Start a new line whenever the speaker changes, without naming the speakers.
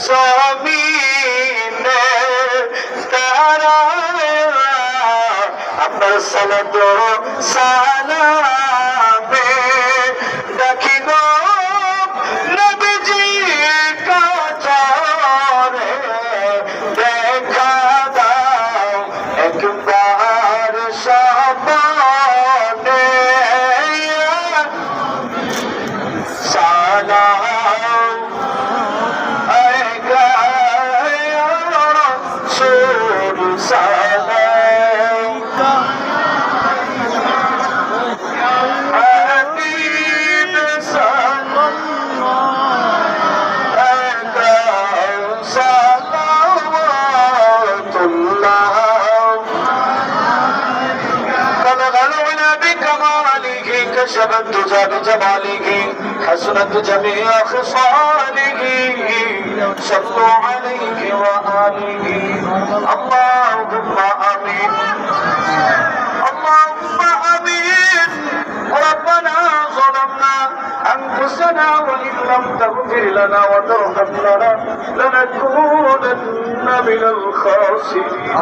জমিনে তারা আপনার সালাত সালামে ডাকি গো নবীজি কাছে দেখা দাও একবার সপনে সালাম আয়েগা ইয়া রাসূল সালাম হাবিব সাল্লাল্লাহু আলাইহি সাল্লাওয়াতুল্লাহ بلغنا بكماله كشف الدجى بجماله حسنت جميع خصاله صلوا عليه وآله اللهم آمين اللهم آمين ربنا ظلمنا أنفسنا وإن لم تغفر لنا وترحمنا لنكونن من الخاسرين